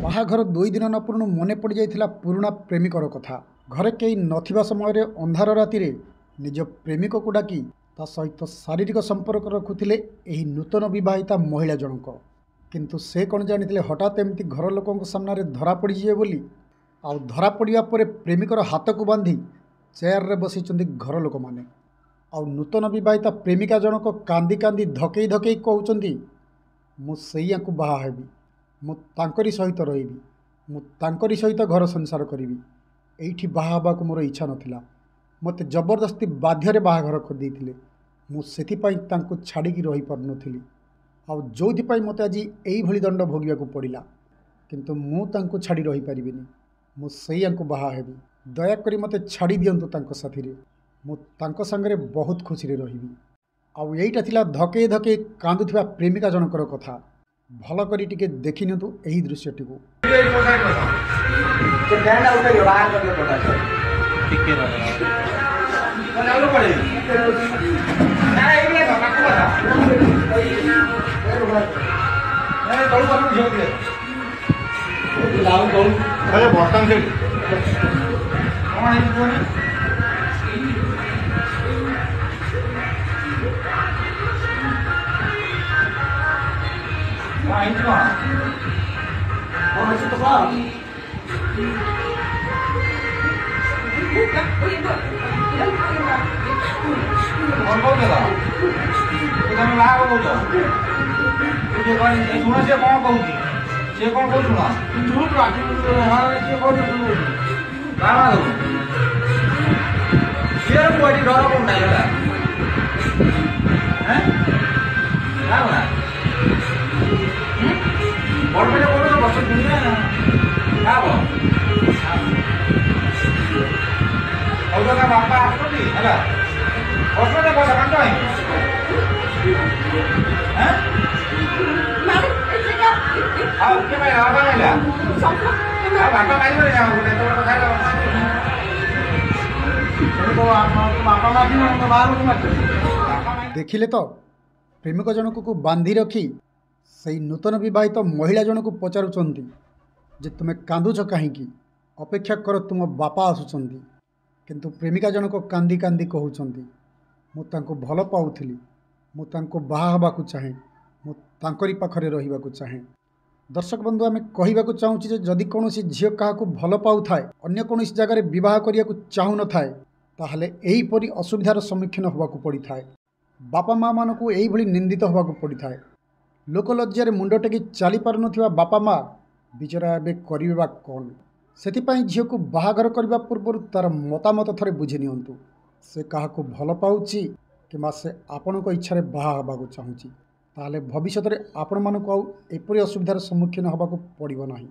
बाहाघर 2 दिन न पूर्ण मन पड़ जाइथिला पुराना प्रेमिकर कथा। घरे कई नथिबा समय अंधार राति निज प्रेमिक को डाकी ता सहित शारीरिक संपर्क रखुथिले एही नूतन विवाहिता महिला जनक। किंतु से कौन जानिथिले हठात एमती घर लोकों सामने धरा पड़ जाए बोली। आ धरा पड़ा पर प्रेमिकर हाथ को बांधी चेयर रे बसी घर लोक माने। आ नूतन विवाहिता प्रेमिका जनक कांदी कांदी धकेई धकेई कहउचंदी मु सैया को बाहा हेबी, मु तांकरी सहित रहिबी, मु तांकरी सहित घर संसार करिबी। एइठी बाहा हबा को मोर इच्छा नथिला, मते जबरदस्ती बाध्य रे बाहाघर कर देथिले। मु सेथि पई तांको छाड़ी की रही पार नथिली। आ जोथि पई मते आजी एई भली दंड भोगिया को पड़िला। किंतु मु तांको छाड़ी रही परिबिनी, मु सैया को बाहा हेबी। दया करी मते छाड़ी दियंतु तांको साथी रे, मु तांको संगरे बहुत खुशी रे रहिबी। आउ एइटा थिला धके धके कांदुथिबा प्रेमिका जनकर कथा। भल करी टिके देखि नियंतु एही दृश्यटी को। देखिले तो प्रेमिक जनक को बांधी रखी से नूतन विवाहित महिला जनक पचारुचंती जे तुमे कांदुच कहीं, अपेक्षा कर तुम बापा आसुचंती। किंतु प्रेमिका जनक कांदी कांदी कहउचंती मु तांको भल पाउथिली, मु तांको बाहा हबाकू चाहे, मु तांकरी पाखरे रहिबाकू चाहे। दर्शक बंधु आमे कहिबाकू चाहूछि जे जदि कोनोसी झियो काहाकू भल पाउथाय, अन्य कोनोसी जगार विवाह करियाकू चाहू न थाए, ताहले एही परि असुविधार सम्मुखीन होबाकू पड़िथाय। बापा माँ मानकू एही भली निंदित होबाकू पड़िथाय। लोकलज्जार मुंड टेकी चली पार नथिबा बापा माँ बिचरा एबे करिबे बा कोन। सेथिपाई झियो को बाहाघर करबा पूर्व तार मतामत थरे बुझी नियंतु। से काहाकू भल पाउछि किंबा से आपणक इच्छारे बाहा हबाकू चाहुछि, ताहले भविष्यत रे आपण मानकू आउ एपरि असुविधार सम्मुखीन होबाकू पड़िबो नाही।